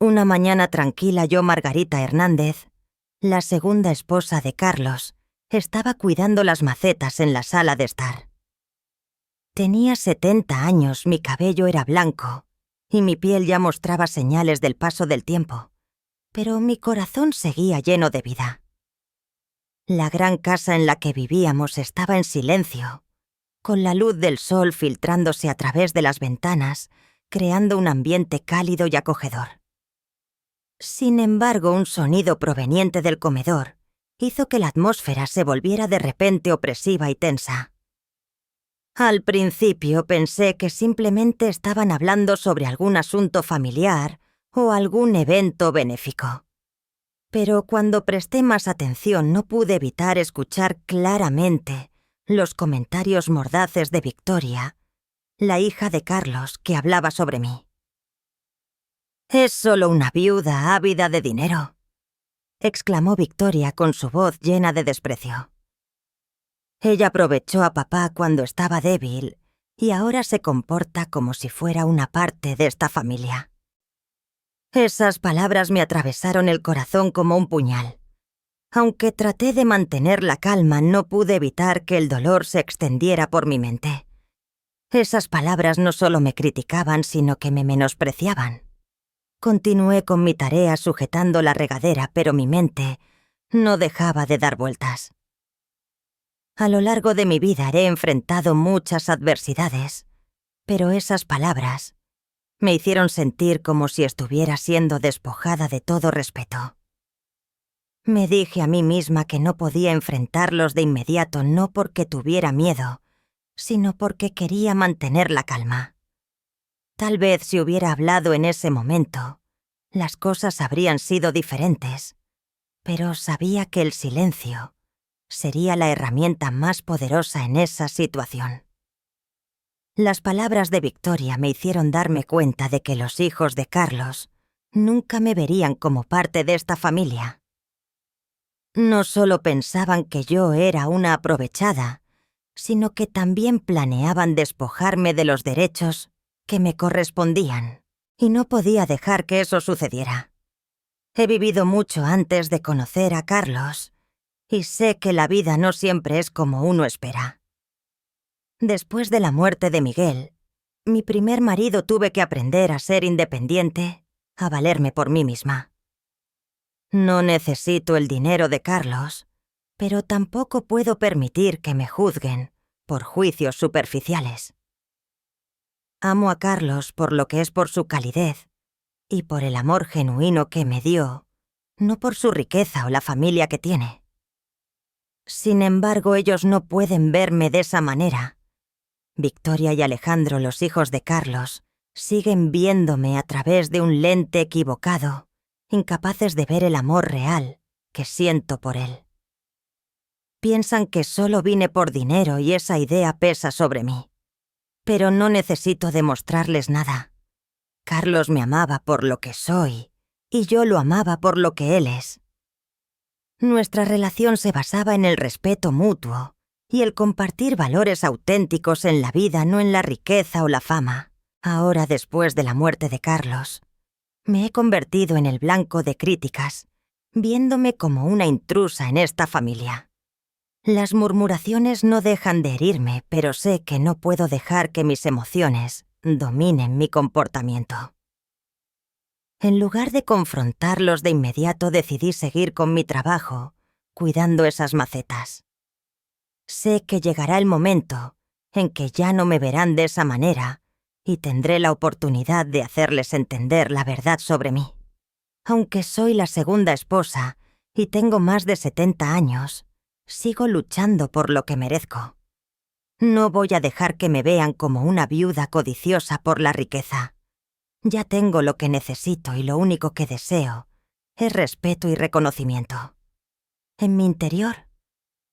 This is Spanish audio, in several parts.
Una mañana tranquila, Margarita Hernández, la segunda esposa de Carlos, estaba cuidando las macetas en la sala de estar. Tenía 70 años, mi cabello era blanco y mi piel ya mostraba señales del paso del tiempo, pero mi corazón seguía lleno de vida. La gran casa en la que vivíamos estaba en silencio, con la luz del sol filtrándose a través de las ventanas, creando un ambiente cálido y acogedor. Sin embargo, un sonido proveniente del comedor hizo que la atmósfera se volviera de repente opresiva y tensa. Al principio pensé que simplemente estaban hablando sobre algún asunto familiar o algún evento benéfico. Pero cuando presté más atención no pude evitar escuchar claramente los comentarios mordaces de Victoria, la hija de Carlos, que hablaba sobre mí. «Es solo una viuda ávida de dinero», exclamó Victoria con su voz llena de desprecio. «Ella aprovechó a papá cuando estaba débil y ahora se comporta como si fuera una parte de esta familia». Esas palabras me atravesaron el corazón como un puñal. Aunque traté de mantener la calma, no pude evitar que el dolor se extendiera por mi mente. Esas palabras no solo me criticaban, sino que me menospreciaban. Continué con mi tarea sujetando la regadera, pero mi mente no dejaba de dar vueltas. A lo largo de mi vida he enfrentado muchas adversidades, pero esas palabras me hicieron sentir como si estuviera siendo despojada de todo respeto. Me dije a mí misma que no podía enfrentarlos de inmediato, no porque tuviera miedo, sino porque quería mantener la calma. Tal vez si hubiera hablado en ese momento, las cosas habrían sido diferentes, pero sabía que el silencio sería la herramienta más poderosa en esa situación. Las palabras de Victoria me hicieron darme cuenta de que los hijos de Carlos nunca me verían como parte de esta familia. No solo pensaban que yo era una aprovechada, sino que también planeaban despojarme de los derechos que me correspondían, y no podía dejar que eso sucediera. He vivido mucho antes de conocer a Carlos, y sé que la vida no siempre es como uno espera. Después de la muerte de Miguel, mi primer marido, tuve que aprender a ser independiente, a valerme por mí misma. No necesito el dinero de Carlos, pero tampoco puedo permitir que me juzguen por juicios superficiales. Amo a Carlos por lo que es, por su calidez y por el amor genuino que me dio, no por su riqueza o la familia que tiene. Sin embargo, ellos no pueden verme de esa manera. Victoria y Alejandro, los hijos de Carlos, siguen viéndome a través de un lente equivocado, incapaces de ver el amor real que siento por él. Piensan que solo vine por dinero y esa idea pesa sobre mí. Pero no necesito demostrarles nada. Carlos me amaba por lo que soy y yo lo amaba por lo que él es. Nuestra relación se basaba en el respeto mutuo y el compartir valores auténticos en la vida, no en la riqueza o la fama. Ahora, después de la muerte de Carlos, me he convertido en el blanco de críticas, viéndome como una intrusa en esta familia. Las murmuraciones no dejan de herirme, pero sé que no puedo dejar que mis emociones dominen mi comportamiento. En lugar de confrontarlos de inmediato, decidí seguir con mi trabajo, cuidando esas macetas. Sé que llegará el momento en que ya no me verán de esa manera y tendré la oportunidad de hacerles entender la verdad sobre mí. Aunque soy la segunda esposa y tengo más de 70 años, sigo luchando por lo que merezco. No voy a dejar que me vean como una viuda codiciosa por la riqueza. Ya tengo lo que necesito y lo único que deseo es respeto y reconocimiento. En mi interior,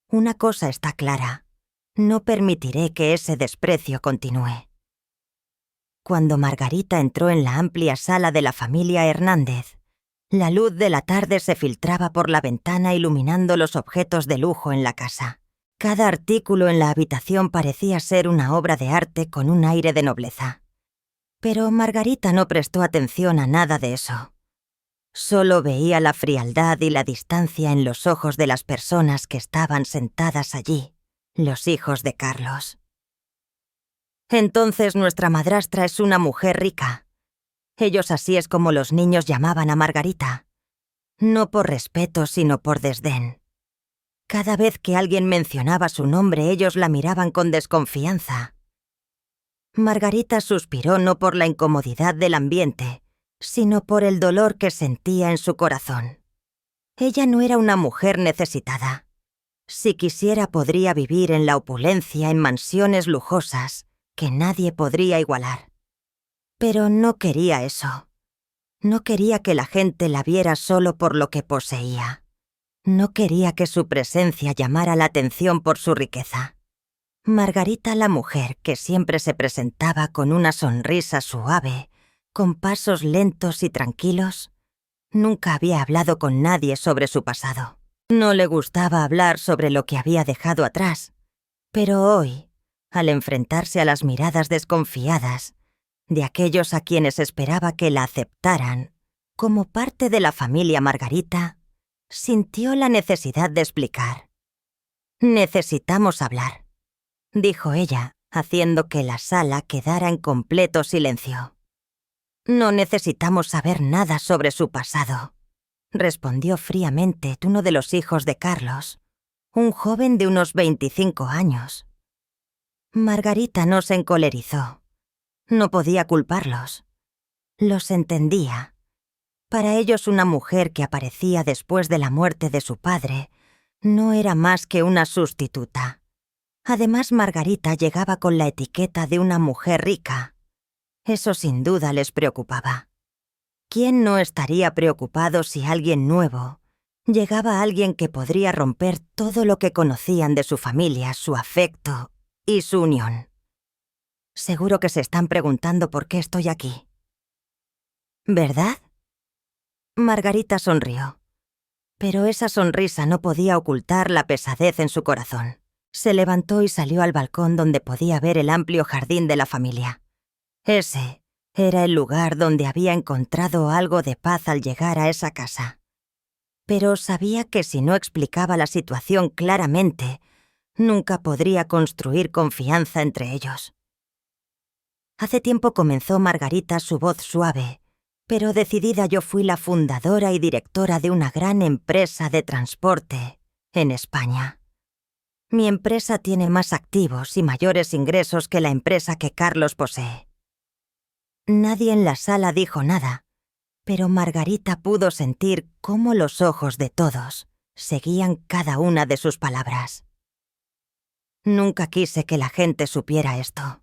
una cosa está clara: no permitiré que ese desprecio continúe. Cuando Margarita entró en la amplia sala de la familia Hernández, la luz de la tarde se filtraba por la ventana iluminando los objetos de lujo en la casa. Cada artículo en la habitación parecía ser una obra de arte con un aire de nobleza. Pero Margarita no prestó atención a nada de eso. Solo veía la frialdad y la distancia en los ojos de las personas que estaban sentadas allí, los hijos de Carlos. Entonces nuestra madrastra es una mujer rica. Ellos así es como los niños llamaban a Margarita. No por respeto, sino por desdén. Cada vez que alguien mencionaba su nombre, ellos la miraban con desconfianza. Margarita suspiró no por la incomodidad del ambiente, sino por el dolor que sentía en su corazón. Ella no era una mujer necesitada. Si quisiera podría vivir en la opulencia en mansiones lujosas que nadie podría igualar. Pero no quería eso. No quería que la gente la viera solo por lo que poseía. No quería que su presencia llamara la atención por su riqueza. Margarita, la mujer que siempre se presentaba con una sonrisa suave, con pasos lentos y tranquilos, nunca había hablado con nadie sobre su pasado. No le gustaba hablar sobre lo que había dejado atrás, pero hoy, al enfrentarse a las miradas desconfiadas de aquellos a quienes esperaba que la aceptaran como parte de la familia Margarita, sintió la necesidad de explicar. «Necesitamos hablar», dijo ella, haciendo que la sala quedara en completo silencio. «No necesitamos saber nada sobre su pasado», respondió fríamente uno de los hijos de Carlos, un joven de unos 25 años. Margarita no se encolerizó. No podía culparlos. Los entendía. Para ellos una mujer que aparecía después de la muerte de su padre no era más que una sustituta. Además, Margarita llegaba con la etiqueta de una mujer rica. Eso sin duda les preocupaba. ¿Quién no estaría preocupado si alguien nuevo llegaba, alguien que podría romper todo lo que conocían de su familia, su afecto y su unión? Seguro que se están preguntando por qué estoy aquí. ¿Verdad? Margarita sonrió. Pero esa sonrisa no podía ocultar la pesadez en su corazón. Se levantó y salió al balcón donde podía ver el amplio jardín de la familia. Ese era el lugar donde había encontrado algo de paz al llegar a esa casa. Pero sabía que si no explicaba la situación claramente, nunca podría construir confianza entre ellos. Hace tiempo comenzó Margarita su voz suave, pero decidida. Yo fui la fundadora y directora de una gran empresa de transporte en España. Mi empresa tiene más activos y mayores ingresos que la empresa que Carlos posee. Nadie en la sala dijo nada, pero Margarita pudo sentir cómo los ojos de todos seguían cada una de sus palabras. Nunca quise que la gente supiera esto.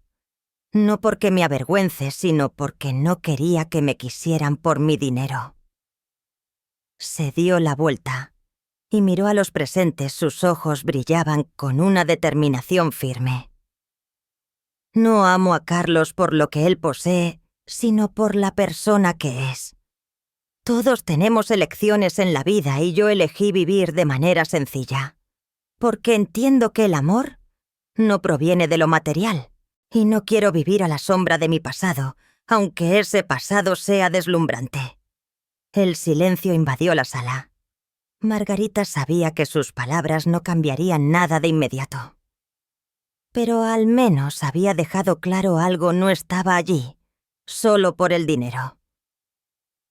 No porque me avergüence, sino porque no quería que me quisieran por mi dinero. Se dio la vuelta y miró a los presentes. Sus ojos brillaban con una determinación firme. No amo a Carlos por lo que él posee, sino por la persona que es. Todos tenemos elecciones en la vida y yo elegí vivir de manera sencilla, porque entiendo que el amor no proviene de lo material. Y no quiero vivir a la sombra de mi pasado, aunque ese pasado sea deslumbrante. El silencio invadió la sala. Margarita sabía que sus palabras no cambiarían nada de inmediato. Pero al menos había dejado claro algo: no estaba allí, solo por el dinero.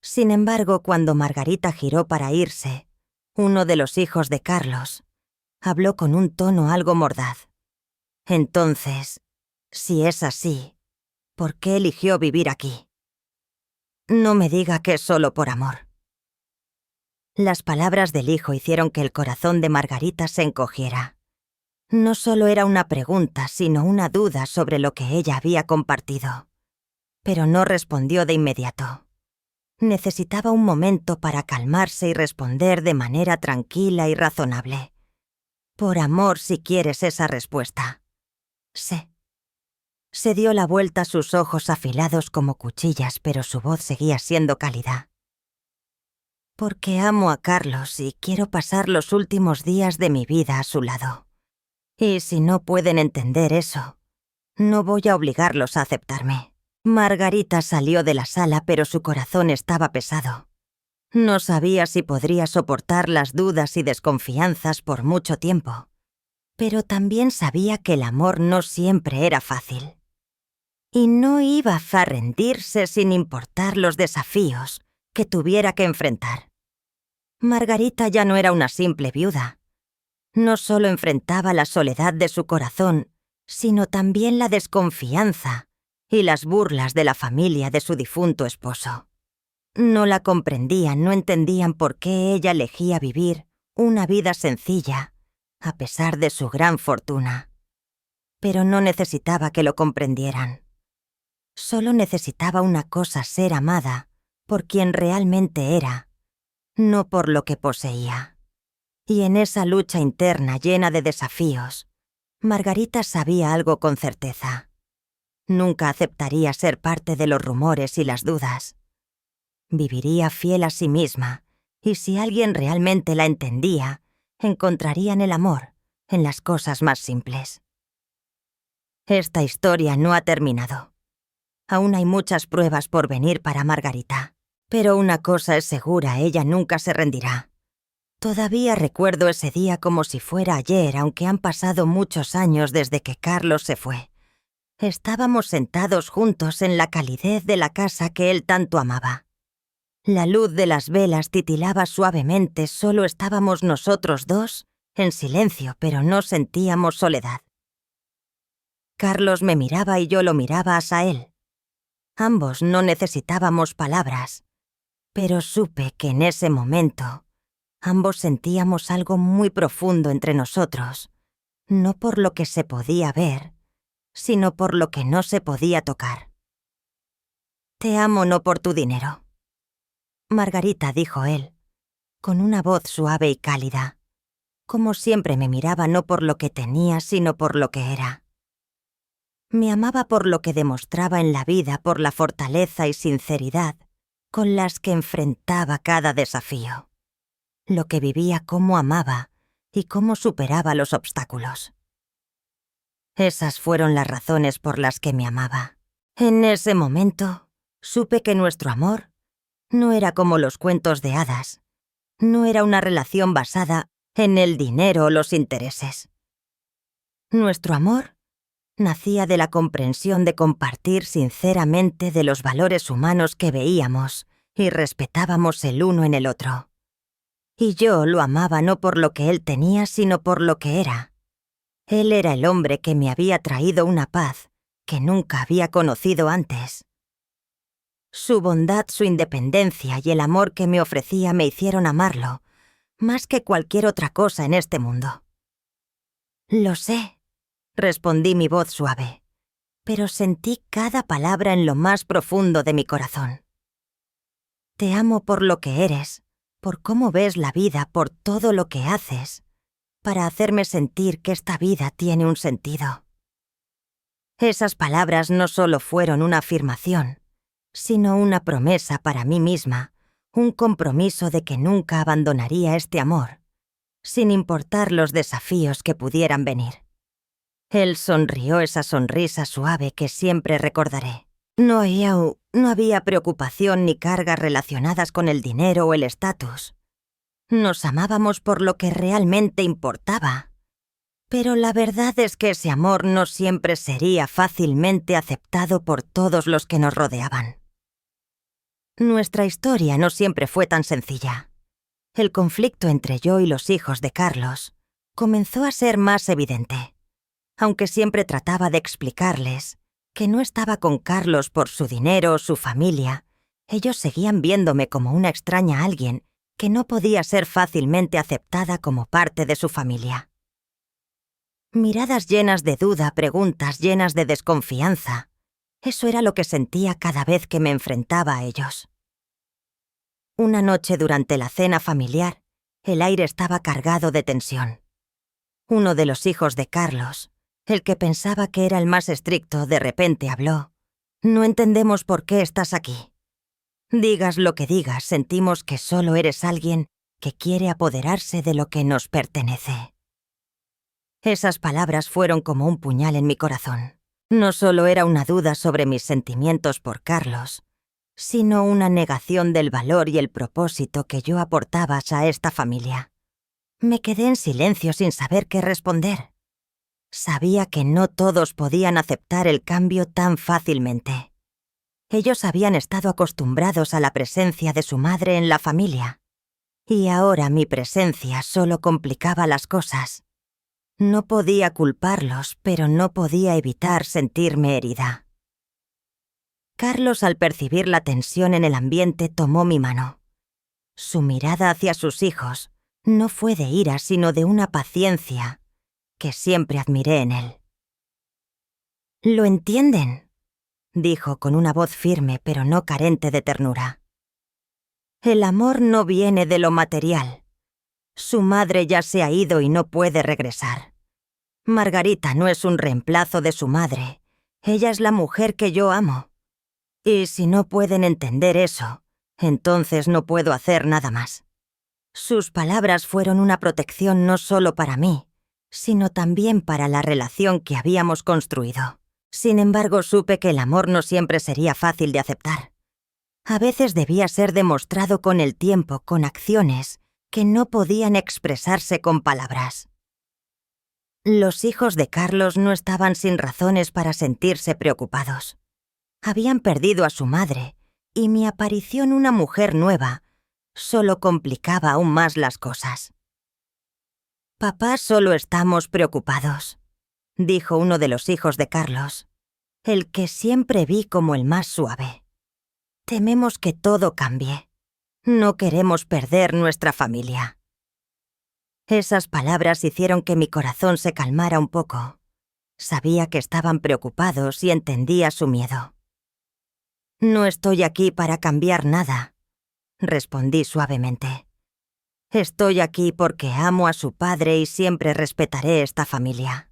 Sin embargo, cuando Margarita giró para irse, uno de los hijos de Carlos habló con un tono algo mordaz. Entonces, si es así, ¿por qué eligió vivir aquí? No me diga que es solo por amor. Las palabras del hijo hicieron que el corazón de Margarita se encogiera. No solo era una pregunta, sino una duda sobre lo que ella había compartido. Pero no respondió de inmediato. Necesitaba un momento para calmarse y responder de manera tranquila y razonable. Por amor, si quieres esa respuesta. Sé. Se dio la vuelta, sus ojos afilados como cuchillas, pero su voz seguía siendo cálida. Porque amo a Carlos y quiero pasar los últimos días de mi vida a su lado. Y si no pueden entender eso, no voy a obligarlos a aceptarme. Margarita salió de la sala, pero su corazón estaba pesado. No sabía si podría soportar las dudas y desconfianzas por mucho tiempo, pero también sabía que el amor no siempre era fácil. Y no iba a rendirse sin importar los desafíos que tuviera que enfrentar. Margarita ya no era una simple viuda. No solo enfrentaba la soledad de su corazón, sino también la desconfianza y las burlas de la familia de su difunto esposo. No la comprendían, no entendían por qué ella elegía vivir una vida sencilla, a pesar de su gran fortuna. Pero no necesitaba que lo comprendieran. Solo necesitaba una cosa: ser amada por quien realmente era, no por lo que poseía. Y en esa lucha interna llena de desafíos, Margarita sabía algo con certeza. Nunca aceptaría ser parte de los rumores y las dudas. Viviría fiel a sí misma, y si alguien realmente la entendía, encontrarían el amor en las cosas más simples. Esta historia no ha terminado. Aún hay muchas pruebas por venir para Margarita. Pero una cosa es segura: ella nunca se rendirá. Todavía recuerdo ese día como si fuera ayer, aunque han pasado muchos años desde que Carlos se fue. Estábamos sentados juntos en la calidez de la casa que él tanto amaba. La luz de las velas titilaba suavemente, solo estábamos nosotros dos, en silencio, pero no sentíamos soledad. Carlos me miraba y yo lo miraba hacia él. Ambos no necesitábamos palabras, pero supe que en ese momento ambos sentíamos algo muy profundo entre nosotros, no por lo que se podía ver, sino por lo que no se podía tocar. «Te amo no por tu dinero», Margarita, dijo él, con una voz suave y cálida. Como siempre me miraba, no por lo que tenía, sino por lo que era. Me amaba por lo que demostraba en la vida, por la fortaleza y sinceridad con las que enfrentaba cada desafío. Lo que vivía, cómo amaba y cómo superaba los obstáculos. Esas fueron las razones por las que me amaba. En ese momento, supe que nuestro amor no era como los cuentos de hadas. No era una relación basada en el dinero o los intereses. Nuestro amor nacía de la comprensión de compartir sinceramente de los valores humanos que veíamos y respetábamos el uno en el otro. Y yo lo amaba no por lo que él tenía, sino por lo que era. Él era el hombre que me había traído una paz que nunca había conocido antes. Su bondad, su independencia y el amor que me ofrecía me hicieron amarlo, más que cualquier otra cosa en este mundo. «Lo sé», respondí, mi voz suave, pero sentí cada palabra en lo más profundo de mi corazón. «Te amo por lo que eres, por cómo ves la vida, por todo lo que haces, para hacerme sentir que esta vida tiene un sentido». Esas palabras no solo fueron una afirmación, sino una promesa para mí misma, un compromiso de que nunca abandonaría este amor, sin importar los desafíos que pudieran venir. Él sonrió, esa sonrisa suave que siempre recordaré. No había preocupación ni cargas relacionadas con el dinero o el estatus. Nos amábamos por lo que realmente importaba. Pero la verdad es que ese amor no siempre sería fácilmente aceptado por todos los que nos rodeaban. Nuestra historia no siempre fue tan sencilla. El conflicto entre yo y los hijos de Carlos comenzó a ser más evidente, aunque siempre trataba de explicarles que no estaba con Carlos por su dinero o su familia. Ellos seguían viéndome como una extraña, alguien que no podía ser fácilmente aceptada como parte de su familia. Miradas llenas de duda, preguntas llenas de desconfianza. Eso era lo que sentía cada vez que me enfrentaba a ellos. Una noche durante la cena familiar, el aire estaba cargado de tensión. Uno de los hijos de Carlos, el que pensaba que era el más estricto, de repente habló. «No entendemos por qué estás aquí. Digas lo que digas, sentimos que solo eres alguien que quiere apoderarse de lo que nos pertenece». Esas palabras fueron como un puñal en mi corazón. No solo era una duda sobre mis sentimientos por Carlos, sino una negación del valor y el propósito que yo aportaba a esta familia. Me quedé en silencio sin saber qué responder. Sabía que no todos podían aceptar el cambio tan fácilmente. Ellos habían estado acostumbrados a la presencia de su madre en la familia, y ahora mi presencia solo complicaba las cosas. No podía culparlos, pero no podía evitar sentirme herida. Carlos, al percibir la tensión en el ambiente, tomó mi mano. Su mirada hacia sus hijos no fue de ira, sino de una paciencia que siempre admiré en él. «¿Lo entienden?», dijo con una voz firme pero no carente de ternura. «El amor no viene de lo material. Su madre ya se ha ido y no puede regresar. Margarita no es un reemplazo de su madre. Ella es la mujer que yo amo. Y si no pueden entender eso, entonces no puedo hacer nada más». Sus palabras fueron una protección no solo para mí, sino también para la relación que habíamos construido. Sin embargo, supe que el amor no siempre sería fácil de aceptar. A veces debía ser demostrado con el tiempo, con acciones que no podían expresarse con palabras. Los hijos de Carlos no estaban sin razones para sentirse preocupados. Habían perdido a su madre, y mi aparición, una mujer nueva, solo complicaba aún más las cosas. «Papá, solo estamos preocupados», dijo uno de los hijos de Carlos, el que siempre vi como el más suave. «Tememos que todo cambie. No queremos perder nuestra familia». Esas palabras hicieron que mi corazón se calmara un poco. Sabía que estaban preocupados y entendía su miedo. «No estoy aquí para cambiar nada», respondí suavemente. «Estoy aquí porque amo a su padre y siempre respetaré esta familia».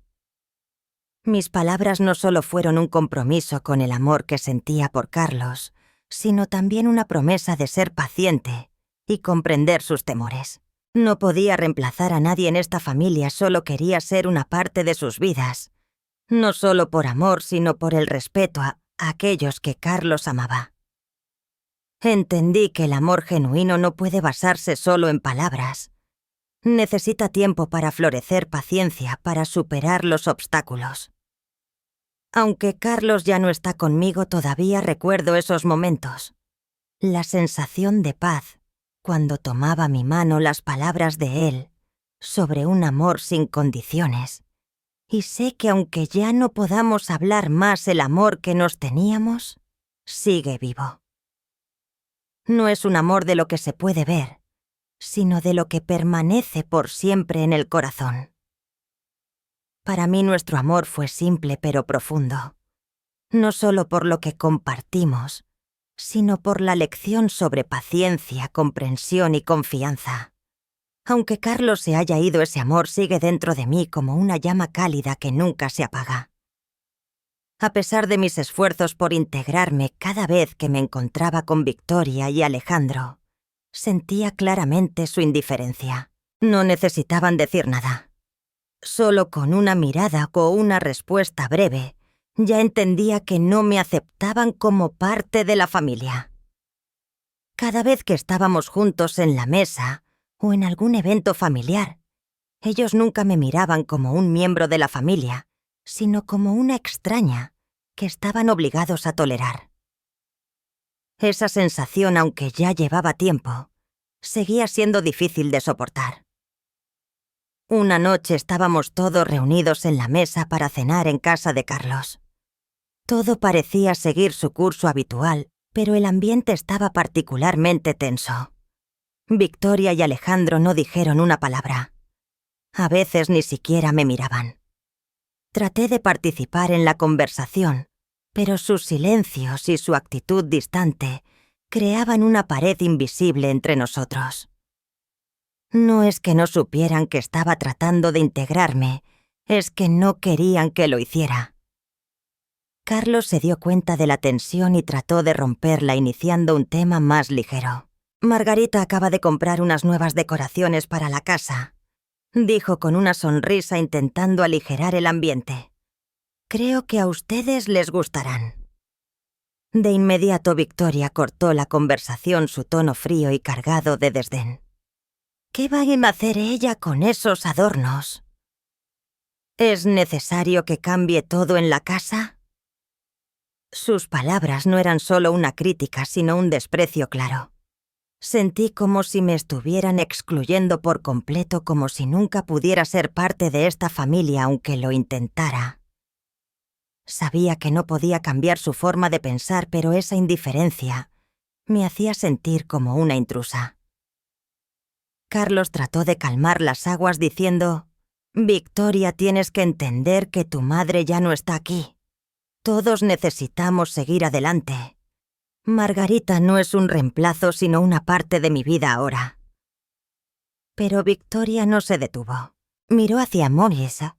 Mis palabras no solo fueron un compromiso con el amor que sentía por Carlos, sino también una promesa de ser paciente y comprender sus temores. No podía reemplazar a nadie en esta familia, solo quería ser una parte de sus vidas, no solo por amor, sino por el respeto a aquellos que Carlos amaba. Entendí que el amor genuino no puede basarse solo en palabras. Necesita tiempo para florecer, paciencia para superar los obstáculos. Aunque Carlos ya no está conmigo, todavía recuerdo esos momentos. La sensación de paz cuando tomaba mi mano, las palabras de él sobre un amor sin condiciones. Y sé que aunque ya no podamos hablar más, el amor que nos teníamos sigue vivo. No es un amor de lo que se puede ver, sino de lo que permanece por siempre en el corazón. Para mí nuestro amor fue simple pero profundo, no solo por lo que compartimos, sino por la lección sobre paciencia, comprensión y confianza. Aunque Carlos se haya ido, ese amor sigue dentro de mí como una llama cálida que nunca se apaga. A pesar de mis esfuerzos por integrarme cada vez que me encontraba con Victoria y Alejandro, sentía claramente su indiferencia. No necesitaban decir nada. Solo con una mirada o una respuesta breve, ya entendía que no me aceptaban como parte de la familia. Cada vez que estábamos juntos en la mesa o en algún evento familiar, ellos nunca me miraban como un miembro de la familia, sino como una extraña que estaban obligados a tolerar. Esa sensación, aunque ya llevaba tiempo, seguía siendo difícil de soportar. Una noche estábamos todos reunidos en la mesa para cenar en casa de Carlos. Todo parecía seguir su curso habitual, pero el ambiente estaba particularmente tenso. Victoria y Alejandro no dijeron una palabra. A veces ni siquiera me miraban. Traté de participar en la conversación, pero sus silencios y su actitud distante creaban una pared invisible entre nosotros. No es que no supieran que estaba tratando de integrarme, es que no querían que lo hiciera. Carlos se dio cuenta de la tensión y trató de romperla iniciando un tema más ligero. «Margarita acaba de comprar unas nuevas decoraciones para la casa», dijo con una sonrisa intentando aligerar el ambiente. «Creo que a ustedes les gustarán». De inmediato Victoria cortó la conversación su tono frío y cargado de desdén. ¿Qué va a hacer ella con esos adornos? ¿Es necesario que cambie todo en la casa? Sus palabras no eran solo una crítica, sino un desprecio claro. Sentí como si me estuvieran excluyendo por completo, como si nunca pudiera ser parte de esta familia aunque lo intentara. Sabía que no podía cambiar su forma de pensar, pero esa indiferencia me hacía sentir como una intrusa. Carlos trató de calmar las aguas diciendo: «Victoria, tienes que entender que tu madre ya no está aquí. Todos necesitamos seguir adelante. Margarita no es un reemplazo, sino una parte de mi vida ahora». Pero Victoria no se detuvo. Miró hacia Morisa.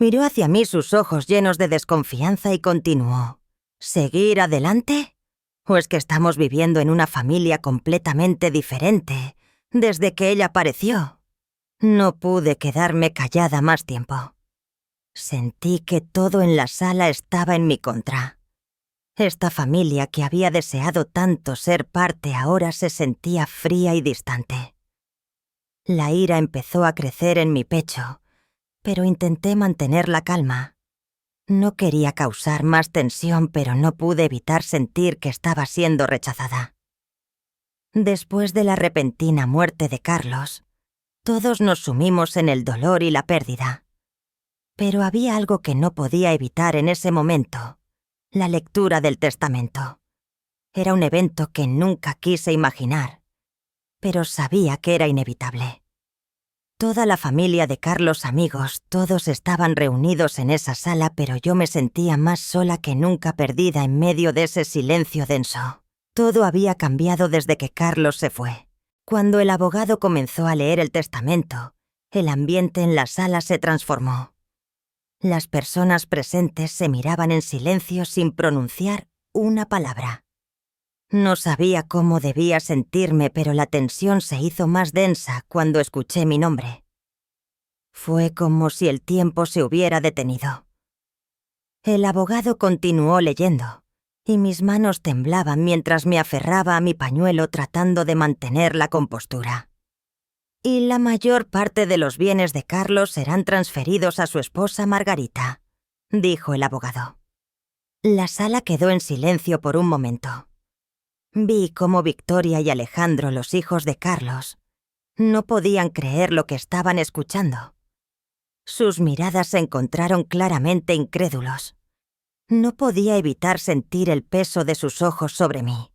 Miró hacia mí sus ojos llenos de desconfianza y continuó: ¿seguir adelante? ¿O es que estamos viviendo en una familia completamente diferente desde que ella apareció? No pude quedarme callada más tiempo. Sentí que todo en la sala estaba en mi contra. Esta familia que había deseado tanto ser parte ahora se sentía fría y distante. La ira empezó a crecer en mi pecho, pero intenté mantener la calma. No quería causar más tensión, pero no pude evitar sentir que estaba siendo rechazada. Después de la repentina muerte de Carlos, todos nos sumimos en el dolor y la pérdida. Pero había algo que no podía evitar en ese momento: la lectura del testamento. Era un evento que nunca quise imaginar, pero sabía que era inevitable. Toda la familia de Carlos, amigos, todos estaban reunidos en esa sala, pero yo me sentía más sola que nunca, perdida en medio de ese silencio denso. Todo había cambiado desde que Carlos se fue. Cuando el abogado comenzó a leer el testamento, el ambiente en la sala se transformó. Las personas presentes se miraban en silencio sin pronunciar una palabra. No sabía cómo debía sentirme, pero la tensión se hizo más densa cuando escuché mi nombre. Fue como si el tiempo se hubiera detenido. El abogado continuó leyendo, y mis manos temblaban mientras me aferraba a mi pañuelo tratando de mantener la compostura. «Y la mayor parte de los bienes de Carlos serán transferidos a su esposa Margarita», dijo el abogado. La sala quedó en silencio por un momento. Vi cómo Victoria y Alejandro, los hijos de Carlos, no podían creer lo que estaban escuchando. Sus miradas se encontraron claramente incrédulos. No podía evitar sentir el peso de sus ojos sobre mí.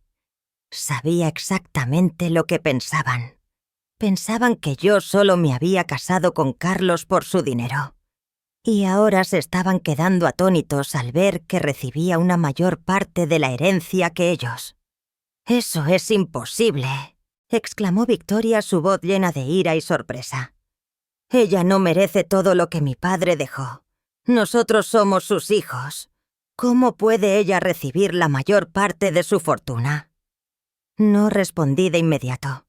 Sabía exactamente lo que pensaban. Pensaban que yo solo me había casado con Carlos por su dinero. Y ahora se estaban quedando atónitos al ver que recibía una mayor parte de la herencia que ellos. «Eso es imposible», exclamó Victoria, su voz llena de ira y sorpresa. «Ella no merece todo lo que mi padre dejó. Nosotros somos sus hijos. ¿Cómo puede ella recibir la mayor parte de su fortuna?» No respondí de inmediato.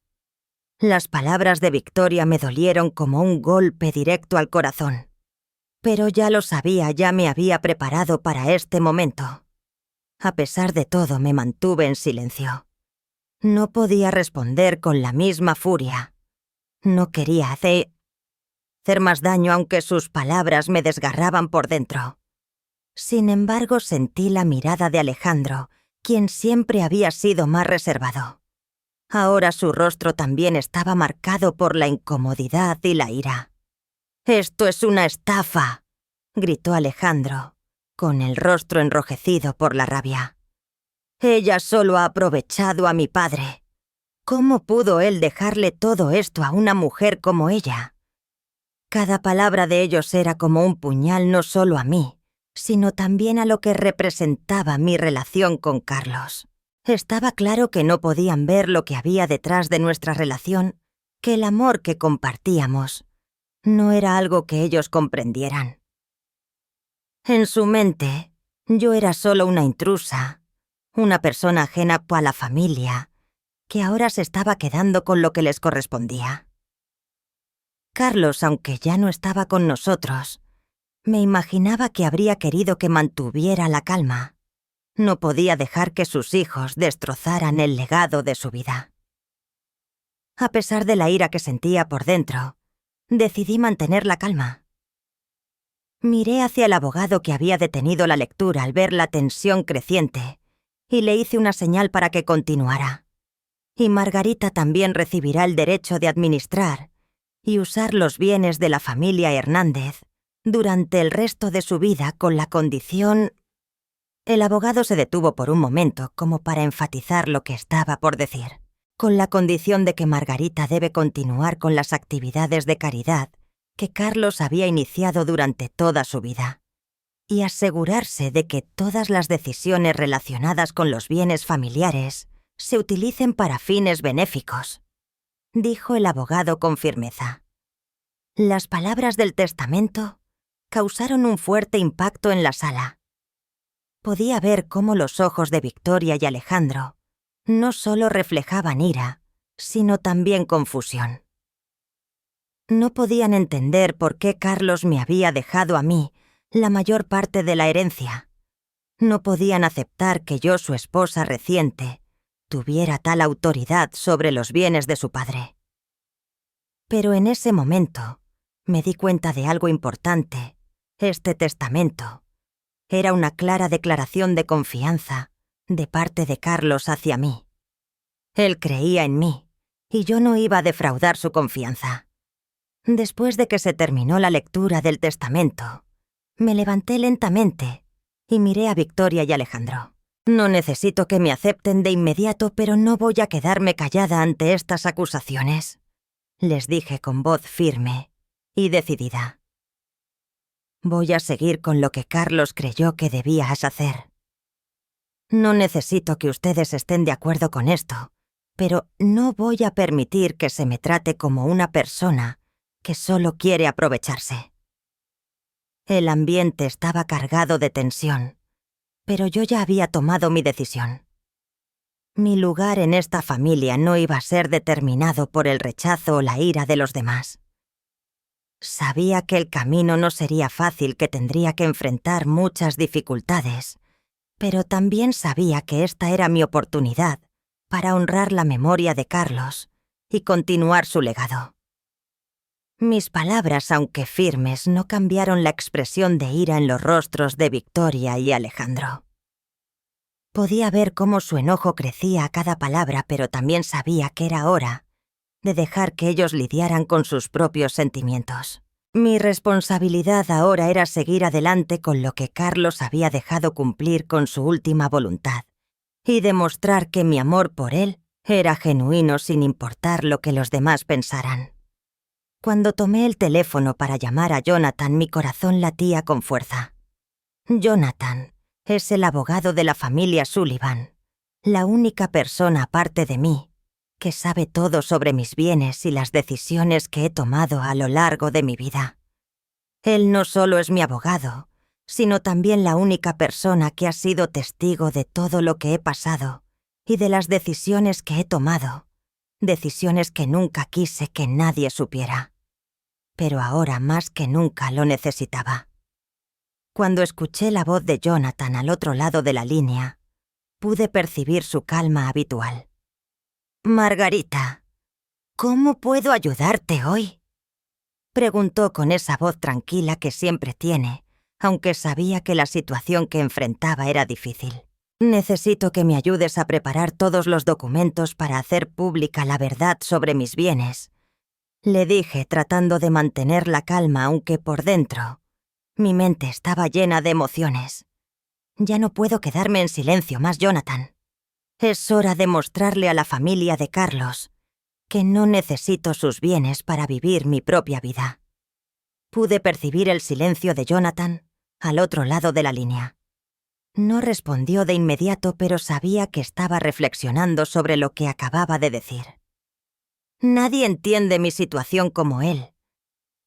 Las palabras de Victoria me dolieron como un golpe directo al corazón. Pero ya lo sabía, ya me había preparado para este momento. A pesar de todo, me mantuve en silencio. No podía responder con la misma furia. No quería hacer más daño, aunque sus palabras me desgarraban por dentro. Sin embargo, sentí la mirada de Alejandro, quien siempre había sido más reservado. Ahora su rostro también estaba marcado por la incomodidad y la ira. «¡Esto es una estafa!», gritó Alejandro, con el rostro enrojecido por la rabia. «Ella solo ha aprovechado a mi padre. ¿Cómo pudo él dejarle todo esto a una mujer como ella?». Cada palabra de ellos era como un puñal no solo a mí, sino también a lo que representaba mi relación con Carlos. Estaba claro que no podían ver lo que había detrás de nuestra relación, que el amor que compartíamos no era algo que ellos comprendieran. En su mente, yo era solo una intrusa, una persona ajena a la familia, que ahora se estaba quedando con lo que les correspondía. Carlos, aunque ya no estaba con nosotros, me imaginaba que habría querido que mantuviera la calma. No podía dejar que sus hijos destrozaran el legado de su vida. A pesar de la ira que sentía por dentro, decidí mantener la calma. Miré hacia el abogado que había detenido la lectura al ver la tensión creciente y le hice una señal para que continuara. Y Margarita también recibirá el derecho de administrar y usar los bienes de la familia Hernández durante el resto de su vida con la condición... El abogado se detuvo por un momento como para enfatizar lo que estaba por decir. Con la condición de que Margarita debe continuar con las actividades de caridad que Carlos había iniciado durante toda su vida, y asegurarse de que todas las decisiones relacionadas con los bienes familiares se utilicen para fines benéficos, dijo el abogado con firmeza. Las palabras del testamento causaron un fuerte impacto en la sala. Podía ver cómo los ojos de Victoria y Alejandro no solo reflejaban ira, sino también confusión. No podían entender por qué Carlos me había dejado a mí la mayor parte de la herencia. No podían aceptar que yo, su esposa reciente, tuviera tal autoridad sobre los bienes de su padre. Pero en ese momento me di cuenta de algo importante. Este testamento era una clara declaración de confianza de parte de Carlos hacia mí. Él creía en mí, y yo no iba a defraudar su confianza. Después de que se terminó la lectura del testamento, me levanté lentamente y miré a Victoria y Alejandro. No necesito que me acepten de inmediato, pero no voy a quedarme callada ante estas acusaciones, les dije con voz firme y decidida. Voy a seguir con lo que Carlos creyó que debías hacer. No necesito que ustedes estén de acuerdo con esto, pero no voy a permitir que se me trate como una persona que solo quiere aprovecharse. El ambiente estaba cargado de tensión, pero yo ya había tomado mi decisión. Mi lugar en esta familia no iba a ser determinado por el rechazo o la ira de los demás. Sabía que el camino no sería fácil, que tendría que enfrentar muchas dificultades, pero también sabía que esta era mi oportunidad para honrar la memoria de Carlos y continuar su legado. Mis palabras, aunque firmes, no cambiaron la expresión de ira en los rostros de Victoria y Alejandro. Podía ver cómo su enojo crecía a cada palabra, pero también sabía que era hora de dejar que ellos lidiaran con sus propios sentimientos. Mi responsabilidad ahora era seguir adelante con lo que Carlos había dejado cumplir con su última voluntad y demostrar que mi amor por él era genuino sin importar lo que los demás pensaran. Cuando tomé el teléfono para llamar a Jonathan, mi corazón latía con fuerza. Jonathan es el abogado de la familia Sullivan, la única persona aparte de mí que sabe todo sobre mis bienes y las decisiones que he tomado a lo largo de mi vida. Él no solo es mi abogado, sino también la única persona que ha sido testigo de todo lo que he pasado y de las decisiones que he tomado, decisiones que nunca quise que nadie supiera. Pero ahora más que nunca lo necesitaba. Cuando escuché la voz de Jonathan al otro lado de la línea, pude percibir su calma habitual. «Margarita, ¿cómo puedo ayudarte hoy?», preguntó con esa voz tranquila que siempre tiene, aunque sabía que la situación que enfrentaba era difícil. «Necesito que me ayudes a preparar todos los documentos para hacer pública la verdad sobre mis bienes», le dije, tratando de mantener la calma, aunque por dentro mi mente estaba llena de emociones. Ya no puedo quedarme en silencio más, Jonathan. Es hora de mostrarle a la familia de Carlos que no necesito sus bienes para vivir mi propia vida. Pude percibir el silencio de Jonathan al otro lado de la línea. No respondió de inmediato, pero sabía que estaba reflexionando sobre lo que acababa de decir. Nadie entiende mi situación como él.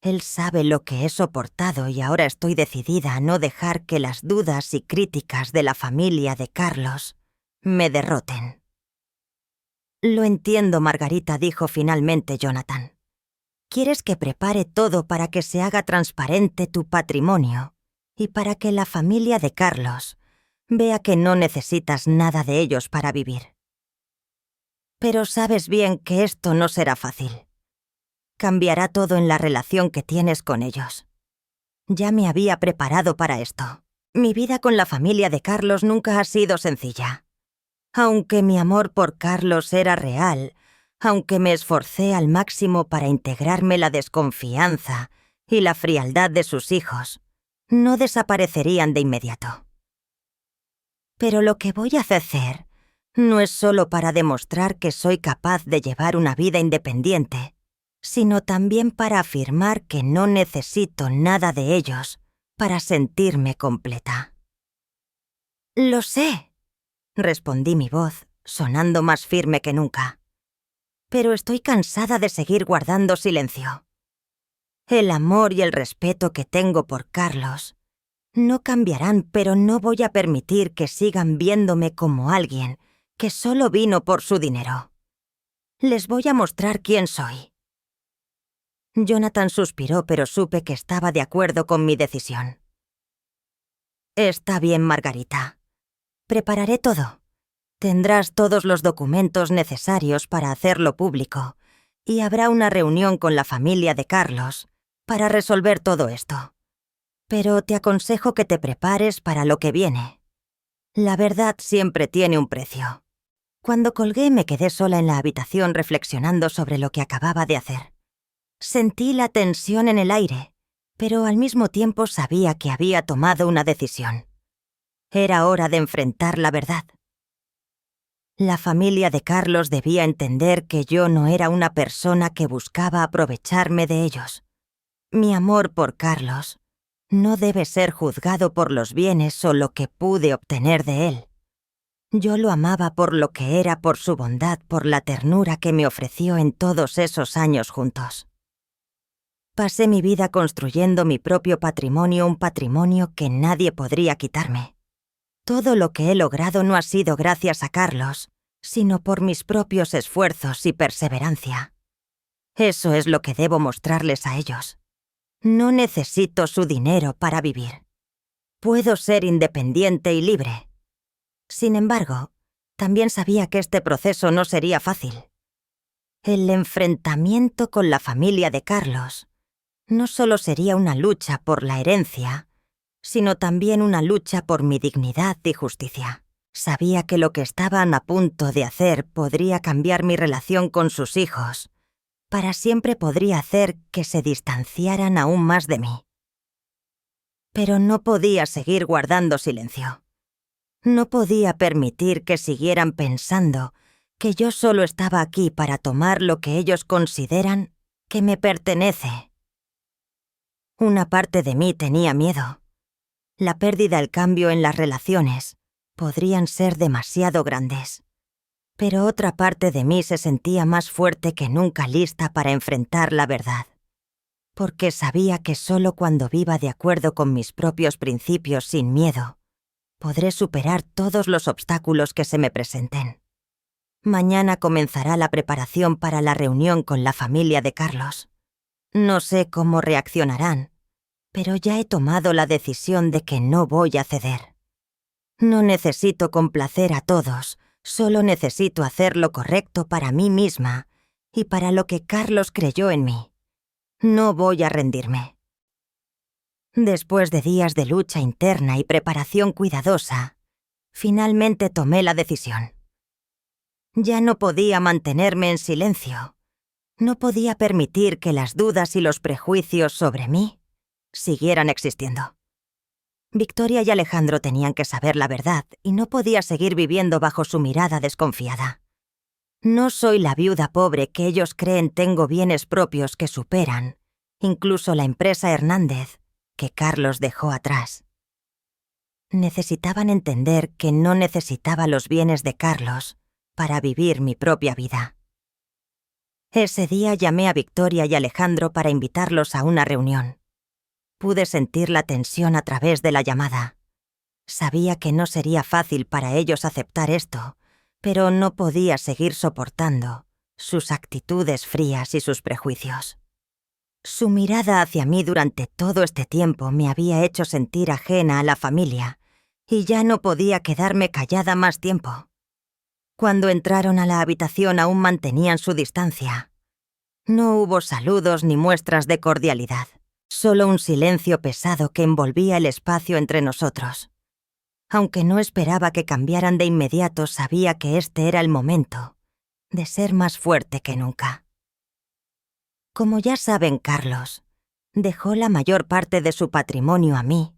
Él sabe lo que he soportado y ahora estoy decidida a no dejar que las dudas y críticas de la familia de Carlos me derroten. «Lo entiendo, Margarita», dijo finalmente Jonathan. «Quieres que prepare todo para que se haga transparente tu patrimonio y para que la familia de Carlos Vea que no necesitas nada de ellos para vivir. Pero sabes bien que esto no será fácil. Cambiará todo en la relación que tienes con ellos. Ya me había preparado para esto. Mi vida con la familia de Carlos nunca ha sido sencilla. Aunque mi amor por Carlos era real, aunque me esforcé al máximo para integrarme la desconfianza y la frialdad de sus hijos, no desaparecerían de inmediato. Pero lo que voy a hacer no es solo para demostrar que soy capaz de llevar una vida independiente, sino también para afirmar que no necesito nada de ellos para sentirme completa. «Lo sé», respondí mi voz, sonando más firme que nunca. «Pero estoy cansada de seguir guardando silencio. El amor y el respeto que tengo por Carlos no cambiarán, pero no voy a permitir que sigan viéndome como alguien que solo vino por su dinero. Les voy a mostrar quién soy». Jonathan suspiró, pero supe que estaba de acuerdo con mi decisión. «Está bien, Margarita. Prepararé todo. Tendrás todos los documentos necesarios para hacerlo público, y habrá una reunión con la familia de Carlos para resolver todo esto. Pero te aconsejo que te prepares para lo que viene. La verdad siempre tiene un precio». Cuando colgué me quedé sola en la habitación reflexionando sobre lo que acababa de hacer. Sentí la tensión en el aire, pero al mismo tiempo sabía que había tomado una decisión. Era hora de enfrentar la verdad. La familia de Carlos debía entender que yo no era una persona que buscaba aprovecharme de ellos. Mi amor por Carlos no debe ser juzgado por los bienes o lo que pude obtener de él. Yo lo amaba por lo que era, por su bondad, por la ternura que me ofreció en todos esos años juntos. Pasé mi vida construyendo mi propio patrimonio, un patrimonio que nadie podría quitarme. Todo lo que he logrado no ha sido gracias a Carlos, sino por mis propios esfuerzos y perseverancia. Eso es lo que debo mostrarles a ellos. No necesito su dinero para vivir. Puedo ser independiente y libre. Sin embargo, también sabía que este proceso no sería fácil. El enfrentamiento con la familia de Carlos no solo sería una lucha por la herencia, sino también una lucha por mi dignidad y justicia. Sabía que lo que estaban a punto de hacer podría cambiar mi relación con sus hijos. Para siempre podría hacer que se distanciaran aún más de mí. Pero no podía seguir guardando silencio. No podía permitir que siguieran pensando que yo solo estaba aquí para tomar lo que ellos consideran que me pertenece. Una parte de mí tenía miedo. La pérdida, el cambio en las relaciones podrían ser demasiado grandes. Pero otra parte de mí se sentía más fuerte que nunca, lista para enfrentar la verdad. Porque sabía que solo cuando viva de acuerdo con mis propios principios sin miedo, podré superar todos los obstáculos que se me presenten. Mañana comenzará la preparación para la reunión con la familia de Carlos. No sé cómo reaccionarán, pero ya he tomado la decisión de que no voy a ceder. No necesito complacer a todos, solo necesito hacer lo correcto para mí misma y para lo que Carlos creyó en mí. No voy a rendirme. Después de días de lucha interna y preparación cuidadosa, finalmente tomé la decisión. Ya no podía mantenerme en silencio. No podía permitir que las dudas y los prejuicios sobre mí siguieran existiendo. Victoria y Alejandro tenían que saber la verdad y no podía seguir viviendo bajo su mirada desconfiada. No soy la viuda pobre que ellos creen. Tengo bienes propios que superan, incluso la empresa Hernández, que Carlos dejó atrás. Necesitaban entender que no necesitaba los bienes de Carlos para vivir mi propia vida. Ese día llamé a Victoria y Alejandro para invitarlos a una reunión. Pude sentir la tensión a través de la llamada. Sabía que no sería fácil para ellos aceptar esto, pero no podía seguir soportando sus actitudes frías y sus prejuicios. Su mirada hacia mí durante todo este tiempo me había hecho sentir ajena a la familia y ya no podía quedarme callada más tiempo. Cuando entraron a la habitación aún mantenían su distancia. No hubo saludos ni muestras de cordialidad, solo un silencio pesado que envolvía el espacio entre nosotros. Aunque no esperaba que cambiaran de inmediato, sabía que este era el momento de ser más fuerte que nunca. Como ya saben, Carlos dejó la mayor parte de su patrimonio a mí.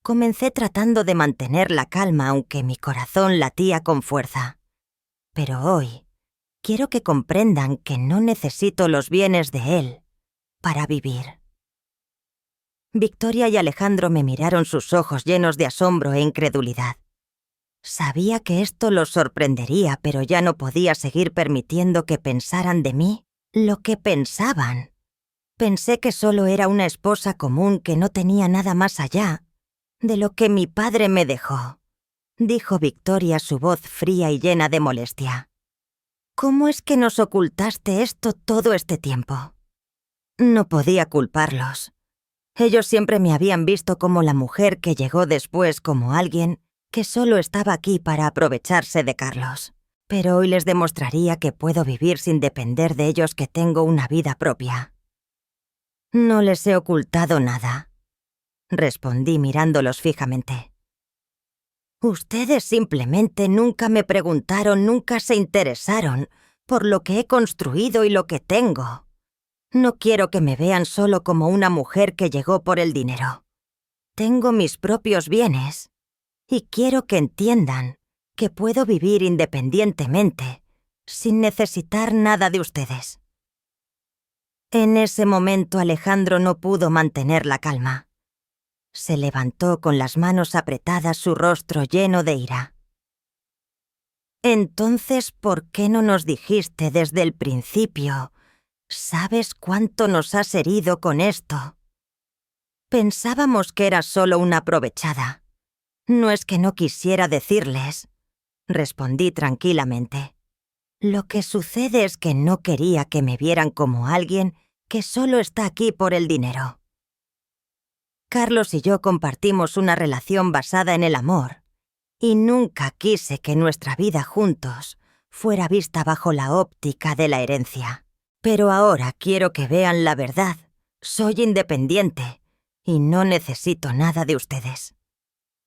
Comencé tratando de mantener la calma, aunque mi corazón latía con fuerza. Pero hoy quiero que comprendan que no necesito los bienes de él para vivir. Victoria y Alejandro me miraron, sus ojos llenos de asombro e incredulidad. Sabía que esto los sorprendería, pero ya no podía seguir permitiendo que pensaran de mí lo que pensaban. Pensé que solo era una esposa común que no tenía nada más allá de lo que mi padre me dejó, dijo Victoria, su voz fría y llena de molestia. ¿Cómo es que nos ocultaste esto todo este tiempo? No podía culparlos. Ellos siempre me habían visto como la mujer que llegó después, como alguien que solo estaba aquí para aprovecharse de Carlos. Pero hoy les demostraría que puedo vivir sin depender de ellos, que tengo una vida propia. No les he ocultado nada, respondí mirándolos fijamente. Ustedes simplemente nunca me preguntaron, nunca se interesaron por lo que he construido y lo que tengo. No quiero que me vean solo como una mujer que llegó por el dinero. Tengo mis propios bienes y quiero que entiendan que puedo vivir independientemente, sin necesitar nada de ustedes. En ese momento Alejandro no pudo mantener la calma. Se levantó con las manos apretadas, su rostro lleno de ira. Entonces, ¿por qué no nos dijiste desde el principio? ¿Sabes cuánto nos has herido con esto? Pensábamos que eras solo una aprovechada. No es que no quisiera decirles, respondí tranquilamente. Lo que sucede es que no quería que me vieran como alguien que solo está aquí por el dinero. Carlos y yo compartimos una relación basada en el amor, y nunca quise que nuestra vida juntos fuera vista bajo la óptica de la herencia. Pero ahora quiero que vean la verdad. Soy independiente y no necesito nada de ustedes.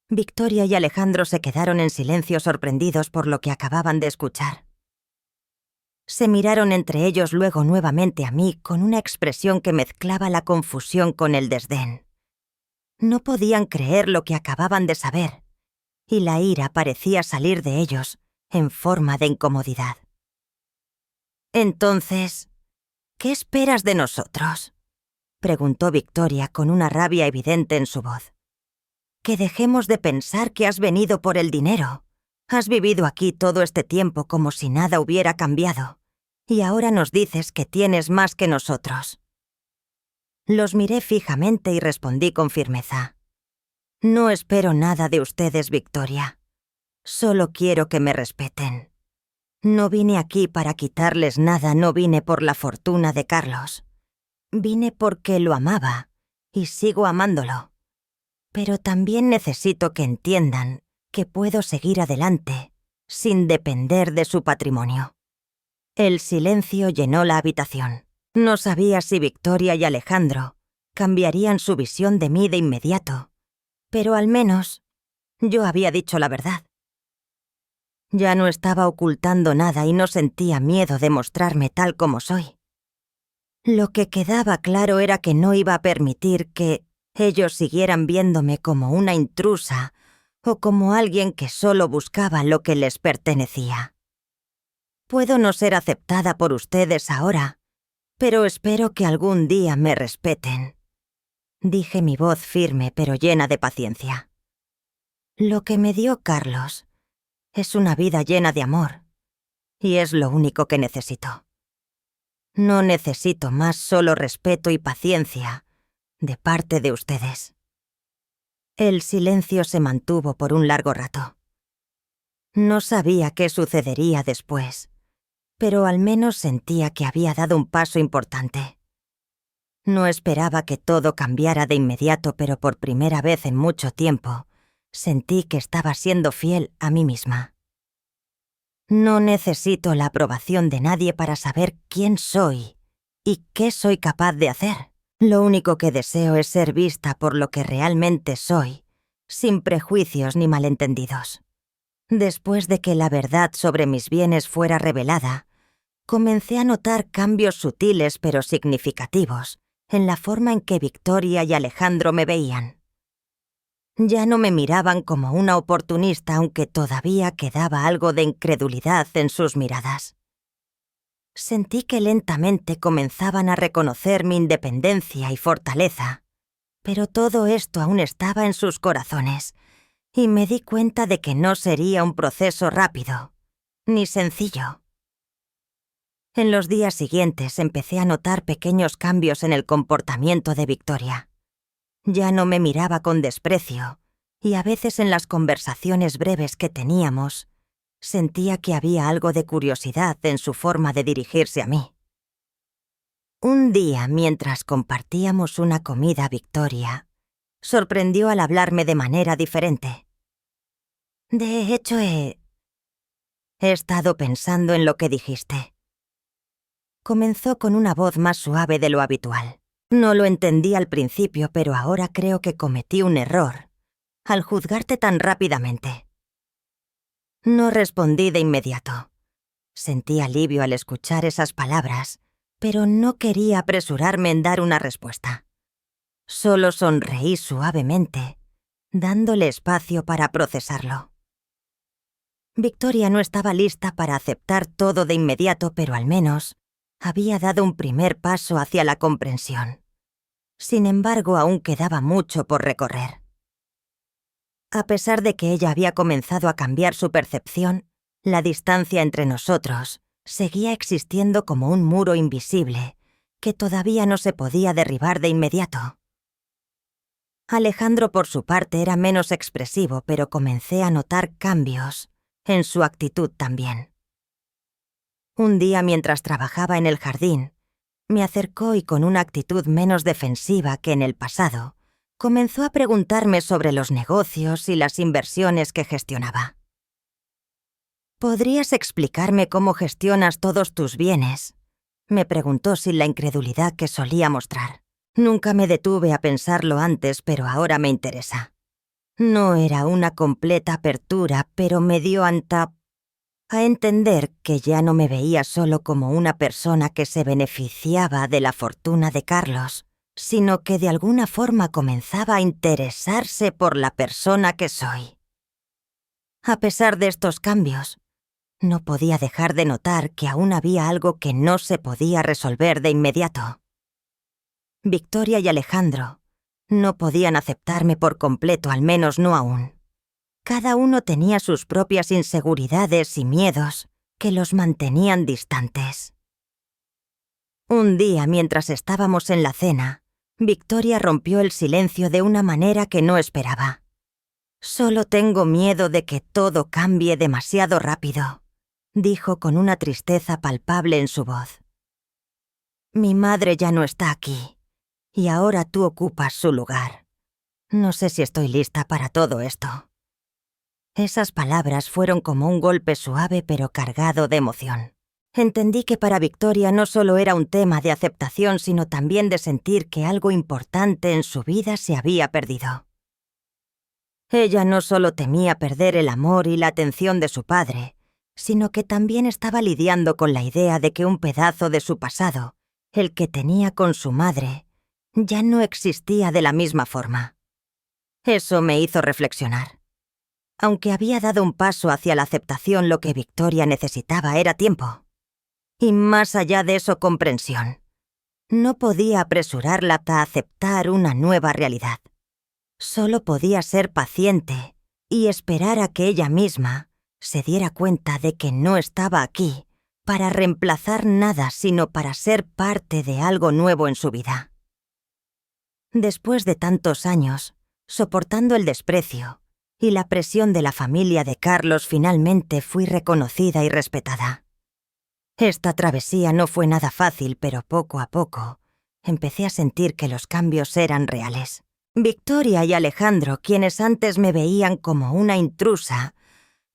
Victoria y Alejandro se quedaron en silencio, sorprendidos por lo que acababan de escuchar. Se miraron entre ellos, luego nuevamente a mí, con una expresión que mezclaba la confusión con el desdén. No podían creer lo que acababan de saber, y la ira parecía salir de ellos en forma de incomodidad. Entonces, ¿qué esperas de nosotros?, preguntó Victoria con una rabia evidente en su voz. Que dejemos de pensar que has venido por el dinero. Has vivido aquí todo este tiempo como si nada hubiera cambiado, y ahora nos dices que tienes más que nosotros. Los miré fijamente y respondí con firmeza. No espero nada de ustedes, Victoria. Solo quiero que me respeten. No vine aquí para quitarles nada, no vine por la fortuna de Carlos. Vine porque lo amaba y sigo amándolo. Pero también necesito que entiendan que puedo seguir adelante sin depender de su patrimonio. El silencio llenó la habitación. No sabía si Victoria y Alejandro cambiarían su visión de mí de inmediato, pero al menos yo había dicho la verdad. Ya no estaba ocultando nada y no sentía miedo de mostrarme tal como soy. Lo que quedaba claro era que no iba a permitir que ellos siguieran viéndome como una intrusa o como alguien que solo buscaba lo que les pertenecía. Puedo no ser aceptada por ustedes ahora, pero espero que algún día me respeten, dije, mi voz firme pero llena de paciencia. Lo que me dio Carlos es una vida llena de amor, y es lo único que necesito. No necesito más, solo respeto y paciencia de parte de ustedes. El silencio se mantuvo por un largo rato. No sabía qué sucedería después, pero al menos sentía que había dado un paso importante. No esperaba que todo cambiara de inmediato, pero por primera vez en mucho tiempo, Sentí que estaba siendo fiel a mí misma. No necesito la aprobación de nadie para saber quién soy y qué soy capaz de hacer. Lo único que deseo es ser vista por lo que realmente soy, sin prejuicios ni malentendidos. Después de que la verdad sobre mis bienes fuera revelada, comencé a notar cambios sutiles pero significativos en la forma en que Victoria y Alejandro me veían. Ya no me miraban como una oportunista, aunque todavía quedaba algo de incredulidad en sus miradas. Sentí que lentamente comenzaban a reconocer mi independencia y fortaleza, pero todo esto aún estaba en sus corazones, y me di cuenta de que no sería un proceso rápido, ni sencillo. En los días siguientes empecé a notar pequeños cambios en el comportamiento de Victoria. Ya no me miraba con desprecio, y a veces en las conversaciones breves que teníamos, sentía que había algo de curiosidad en su forma de dirigirse a mí. Un día, mientras compartíamos una comida, Victoria sorprendió al hablarme de manera diferente. De hecho, he estado pensando en lo que dijiste. Comenzó con una voz más suave de lo habitual. No lo entendí al principio, pero ahora creo que cometí un error al juzgarte tan rápidamente. No respondí de inmediato. Sentí alivio al escuchar esas palabras, pero no quería apresurarme en dar una respuesta. Solo sonreí suavemente, dándole espacio para procesarlo. Victoria no estaba lista para aceptar todo de inmediato, pero al menos había dado un primer paso hacia la comprensión. Sin embargo, aún quedaba mucho por recorrer. A pesar de que ella había comenzado a cambiar su percepción, la distancia entre nosotros seguía existiendo como un muro invisible que todavía no se podía derribar de inmediato. Alejandro, por su parte, era menos expresivo, pero comencé a notar cambios en su actitud también. Un día, mientras trabajaba en el jardín, me acercó y con una actitud menos defensiva que en el pasado, comenzó a preguntarme sobre los negocios y las inversiones que gestionaba. ¿Podrías explicarme cómo gestionas todos tus bienes?, me preguntó sin la incredulidad que solía mostrar. Nunca me detuve a pensarlo antes, pero ahora me interesa. No era una completa apertura, pero me dio a entender que ya no me veía solo como una persona que se beneficiaba de la fortuna de Carlos, sino que de alguna forma comenzaba a interesarse por la persona que soy. A pesar de estos cambios, no podía dejar de notar que aún había algo que no se podía resolver de inmediato. Victoria y Alejandro no podían aceptarme por completo, al menos no aún. Cada uno tenía sus propias inseguridades y miedos que los mantenían distantes. Un día, mientras estábamos en la cena, Victoria rompió el silencio de una manera que no esperaba. «Solo tengo miedo de que todo cambie demasiado rápido», dijo con una tristeza palpable en su voz. «Mi madre ya no está aquí, y ahora tú ocupas su lugar. No sé si estoy lista para todo esto». Esas palabras fueron como un golpe suave pero cargado de emoción. Entendí que para Victoria no solo era un tema de aceptación, sino también de sentir que algo importante en su vida se había perdido. Ella no solo temía perder el amor y la atención de su padre, sino que también estaba lidiando con la idea de que un pedazo de su pasado, el que tenía con su madre, ya no existía de la misma forma. Eso me hizo reflexionar. Aunque había dado un paso hacia la aceptación, lo que Victoria necesitaba era tiempo. Y más allá de eso, comprensión. No podía apresurarla a aceptar una nueva realidad. Solo podía ser paciente y esperar a que ella misma se diera cuenta de que no estaba aquí para reemplazar nada, sino para ser parte de algo nuevo en su vida. Después de tantos años, soportando el desprecio y la presión de la familia de Carlos, finalmente fui reconocida y respetada. Esta travesía no fue nada fácil, pero poco a poco empecé a sentir que los cambios eran reales. Victoria y Alejandro, quienes antes me veían como una intrusa,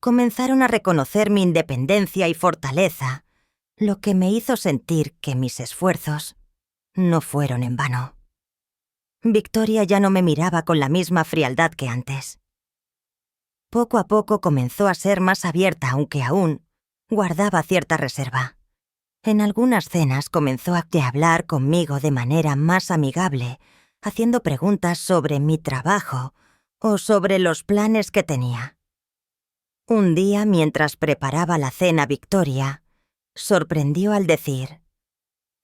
comenzaron a reconocer mi independencia y fortaleza, lo que me hizo sentir que mis esfuerzos no fueron en vano. Victoria ya no me miraba con la misma frialdad que antes. Poco a poco comenzó a ser más abierta, aunque aún guardaba cierta reserva. En algunas cenas comenzó a hablar conmigo de manera más amigable, haciendo preguntas sobre mi trabajo o sobre los planes que tenía. Un día, mientras preparaba la cena, Victoria sorprendió al decir: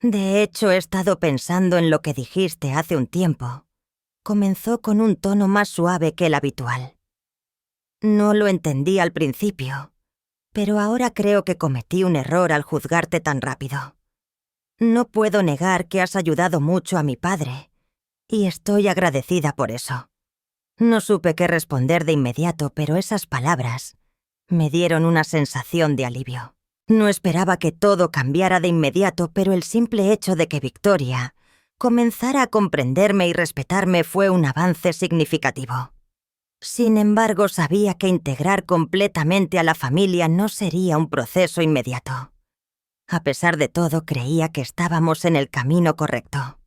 «De hecho, he estado pensando en lo que dijiste hace un tiempo». Comenzó con un tono más suave que el habitual. No lo entendí al principio, pero ahora creo que cometí un error al juzgarte tan rápido. No puedo negar que has ayudado mucho a mi padre, y estoy agradecida por eso. No supe qué responder de inmediato, pero esas palabras me dieron una sensación de alivio. No esperaba que todo cambiara de inmediato, pero el simple hecho de que Victoria comenzara a comprenderme y respetarme fue un avance significativo. Sin embargo, sabía que integrar completamente a la familia no sería un proceso inmediato. A pesar de todo, creía que estábamos en el camino correcto.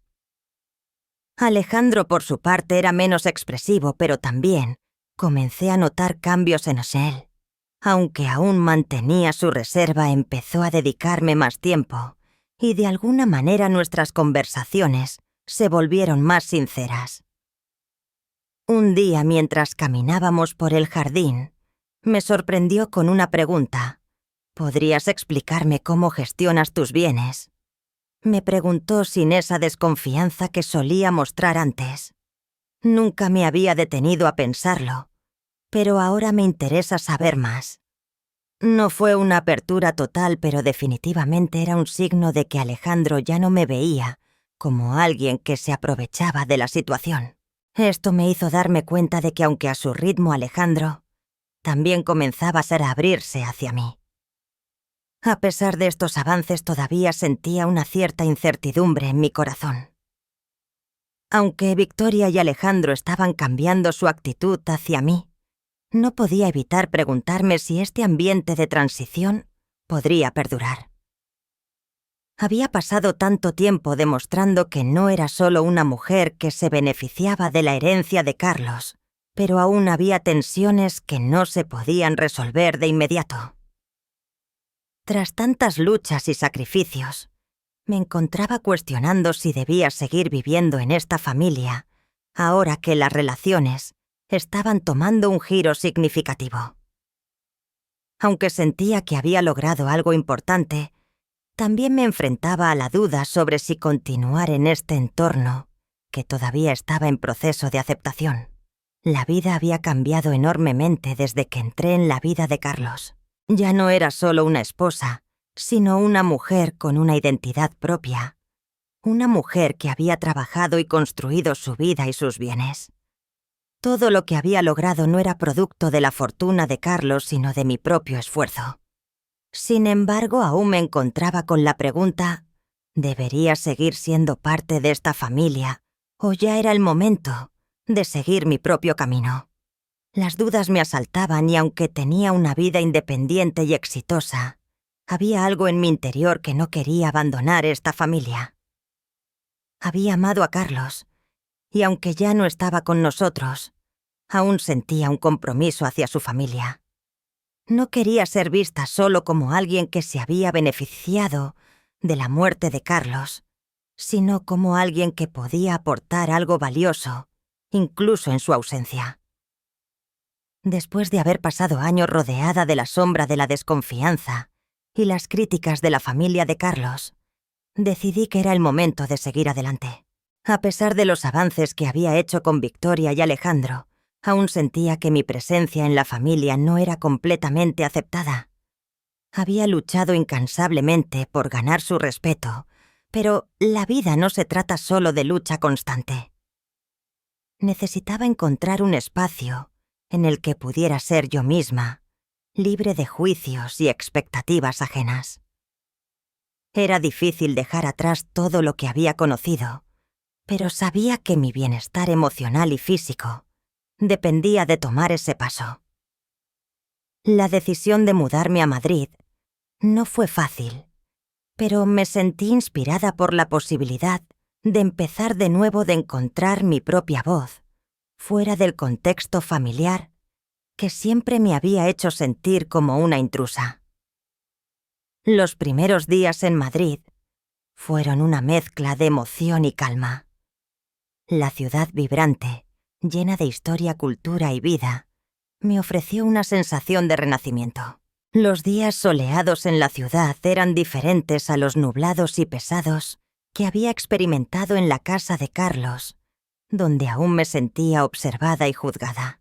Alejandro, por su parte, era menos expresivo, pero también comencé a notar cambios en él. Aunque aún mantenía su reserva, empezó a dedicarme más tiempo, y de alguna manera nuestras conversaciones se volvieron más sinceras. Un día, mientras caminábamos por el jardín, me sorprendió con una pregunta. «¿Podrías explicarme cómo gestionas tus bienes?», me preguntó sin esa desconfianza que solía mostrar antes. Nunca me había detenido a pensarlo, pero ahora me interesa saber más. No fue una apertura total, pero definitivamente era un signo de que Alejandro ya no me veía como alguien que se aprovechaba de la situación. Esto me hizo darme cuenta de que, aunque a su ritmo, Alejandro también comenzaba a abrirse hacia mí. A pesar de estos avances, todavía sentía una cierta incertidumbre en mi corazón. Aunque Victoria y Alejandro estaban cambiando su actitud hacia mí, no podía evitar preguntarme si este ambiente de transición podría perdurar. Había pasado tanto tiempo demostrando que no era solo una mujer que se beneficiaba de la herencia de Carlos, pero aún había tensiones que no se podían resolver de inmediato. Tras tantas luchas y sacrificios, me encontraba cuestionando si debía seguir viviendo en esta familia, ahora que las relaciones estaban tomando un giro significativo. Aunque sentía que había logrado algo importante, también me enfrentaba a la duda sobre si continuar en este entorno, que todavía estaba en proceso de aceptación. La vida había cambiado enormemente desde que entré en la vida de Carlos. Ya no era solo una esposa, sino una mujer con una identidad propia. Una mujer que había trabajado y construido su vida y sus bienes. Todo lo que había logrado no era producto de la fortuna de Carlos, sino de mi propio esfuerzo. Sin embargo, aún me encontraba con la pregunta: ¿debería seguir siendo parte de esta familia, o ya era el momento de seguir mi propio camino? Las dudas me asaltaban y aunque tenía una vida independiente y exitosa, había algo en mi interior que no quería abandonar esta familia. Había amado a Carlos, y aunque ya no estaba con nosotros, aún sentía un compromiso hacia su familia. No quería ser vista solo como alguien que se había beneficiado de la muerte de Carlos, sino como alguien que podía aportar algo valioso, incluso en su ausencia. Después de haber pasado años rodeada de la sombra de la desconfianza y las críticas de la familia de Carlos, decidí que era el momento de seguir adelante. A pesar de los avances que había hecho con Victoria y Alejandro, aún sentía que mi presencia en la familia no era completamente aceptada. Había luchado incansablemente por ganar su respeto, pero la vida no se trata solo de lucha constante. Necesitaba encontrar un espacio en el que pudiera ser yo misma, libre de juicios y expectativas ajenas. Era difícil dejar atrás todo lo que había conocido, pero sabía que mi bienestar emocional y físico dependía de tomar ese paso. La decisión de mudarme a Madrid no fue fácil, pero me sentí inspirada por la posibilidad de empezar de nuevo, de encontrar mi propia voz, fuera del contexto familiar que siempre me había hecho sentir como una intrusa. Los primeros días en Madrid fueron una mezcla de emoción y calma. La ciudad vibrante, llena de historia, cultura y vida, me ofreció una sensación de renacimiento. Los días soleados en la ciudad eran diferentes a los nublados y pesados que había experimentado en la casa de Carlos, donde aún me sentía observada y juzgada.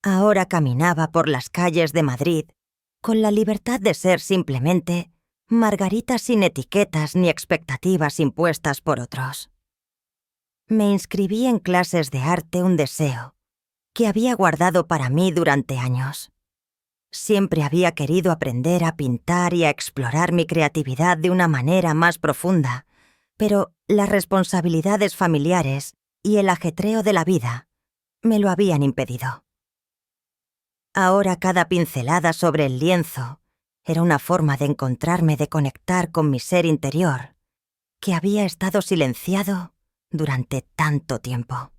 Ahora caminaba por las calles de Madrid con la libertad de ser simplemente Margarita, sin etiquetas ni expectativas impuestas por otros. Me inscribí en clases de arte, un deseo que había guardado para mí durante años. Siempre había querido aprender a pintar y a explorar mi creatividad de una manera más profunda, pero las responsabilidades familiares y el ajetreo de la vida me lo habían impedido. Ahora cada pincelada sobre el lienzo era una forma de encontrarme, de conectar con mi ser interior, que había estado silenciado durante tanto tiempo.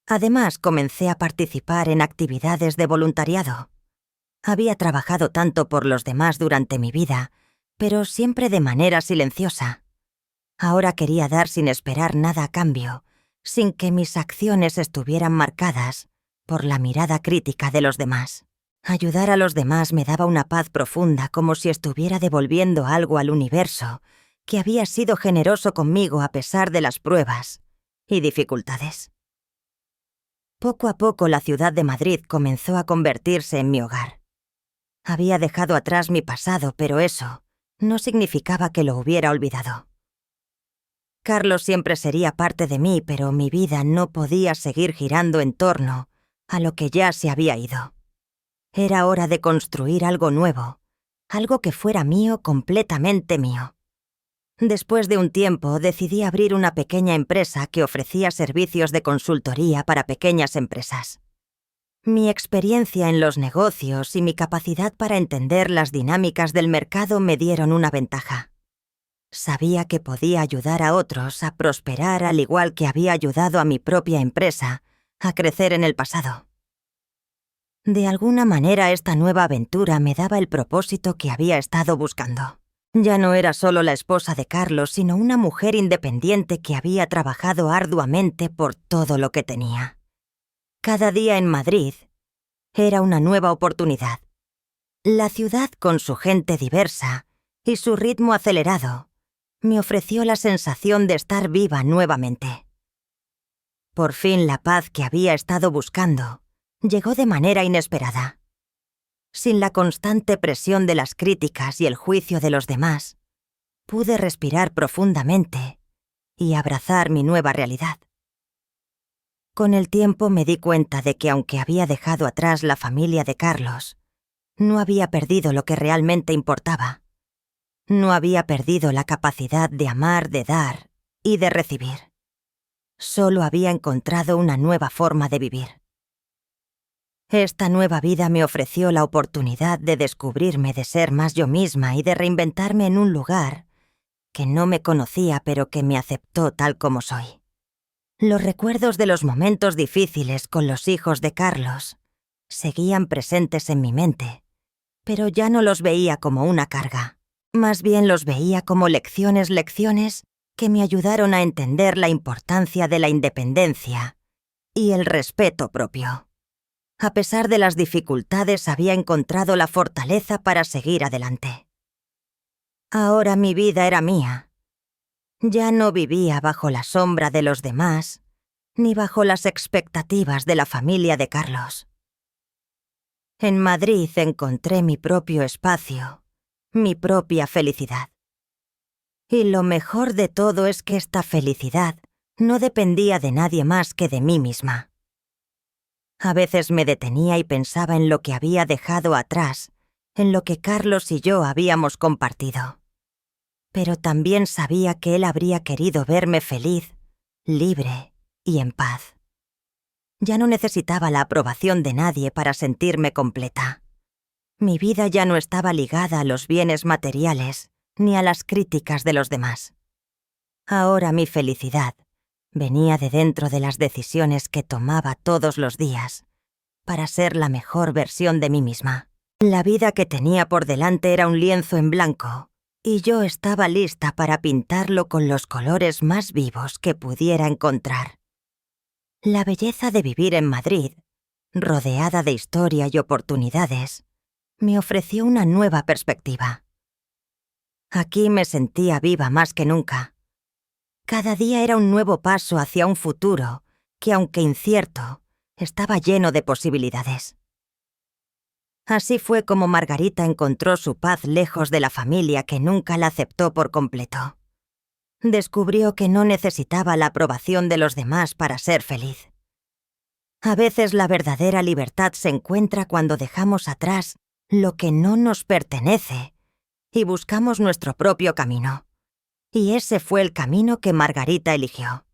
Además, comencé a participar en actividades de voluntariado. Había trabajado tanto por los demás durante mi vida, pero siempre de manera silenciosa. Ahora quería dar sin esperar nada a cambio, sin que mis acciones estuvieran marcadas por la mirada crítica de los demás. Ayudar a los demás me daba una paz profunda, como si estuviera devolviendo algo al universo, que había sido generoso conmigo a pesar de las pruebas y dificultades. Poco a poco la ciudad de Madrid comenzó a convertirse en mi hogar. Había dejado atrás mi pasado, pero eso no significaba que lo hubiera olvidado. Carlos siempre sería parte de mí, pero mi vida no podía seguir girando en torno a lo que ya se había ido. Era hora de construir algo nuevo, algo que fuera mío, completamente mío. Después de un tiempo, decidí abrir una pequeña empresa que ofrecía servicios de consultoría para pequeñas empresas. Mi experiencia en los negocios y mi capacidad para entender las dinámicas del mercado me dieron una ventaja. Sabía que podía ayudar a otros a prosperar, al igual que había ayudado a mi propia empresa a crecer en el pasado. De alguna manera, esta nueva aventura me daba el propósito que había estado buscando. Ya no era solo la esposa de Carlos, sino una mujer independiente que había trabajado arduamente por todo lo que tenía. Cada día en Madrid era una nueva oportunidad. La ciudad, con su gente diversa y su ritmo acelerado, me ofreció la sensación de estar viva nuevamente. Por fin la paz que había estado buscando llegó de manera inesperada. Sin la constante presión de las críticas y el juicio de los demás, pude respirar profundamente y abrazar mi nueva realidad. Con el tiempo me di cuenta de que aunque había dejado atrás la familia de Carlos, no había perdido lo que realmente importaba. No había perdido la capacidad de amar, de dar y de recibir. Solo había encontrado una nueva forma de vivir. Esta nueva vida me ofreció la oportunidad de descubrirme, de ser más yo misma y de reinventarme en un lugar que no me conocía, pero que me aceptó tal como soy. Los recuerdos de los momentos difíciles con los hijos de Carlos seguían presentes en mi mente, pero ya no los veía como una carga. Más bien los veía como lecciones que me ayudaron a entender la importancia de la independencia y el respeto propio. A pesar de las dificultades, había encontrado la fortaleza para seguir adelante. Ahora mi vida era mía. Ya no vivía bajo la sombra de los demás, ni bajo las expectativas de la familia de Carlos. En Madrid encontré mi propio espacio, mi propia felicidad. Y lo mejor de todo es que esta felicidad no dependía de nadie más que de mí misma. A veces me detenía y pensaba en lo que había dejado atrás, en lo que Carlos y yo habíamos compartido. Pero también sabía que él habría querido verme feliz libre y en paz. Ya no necesitaba la aprobación de nadie para sentirme completa. Mi vida ya no estaba ligada a los bienes materiales ni a las críticas de los demás. Ahora mi felicidad venía de dentro de las decisiones que tomaba todos los días para ser la mejor versión de mí misma. La vida que tenía por delante era un lienzo en blanco, y yo estaba lista para pintarlo con los colores más vivos que pudiera encontrar. La belleza de vivir en Madrid, rodeada de historia y oportunidades, me ofreció una nueva perspectiva. Aquí me sentía viva más que nunca. Cada día era un nuevo paso hacia un futuro que, aunque incierto, estaba lleno de posibilidades. Así fue como Margarita encontró su paz lejos de la familia que nunca la aceptó por completo. Descubrió que no necesitaba la aprobación de los demás para ser feliz. A veces la verdadera libertad se encuentra cuando dejamos atrás lo que no nos pertenece y buscamos nuestro propio camino. Y ese fue el camino que Margarita eligió.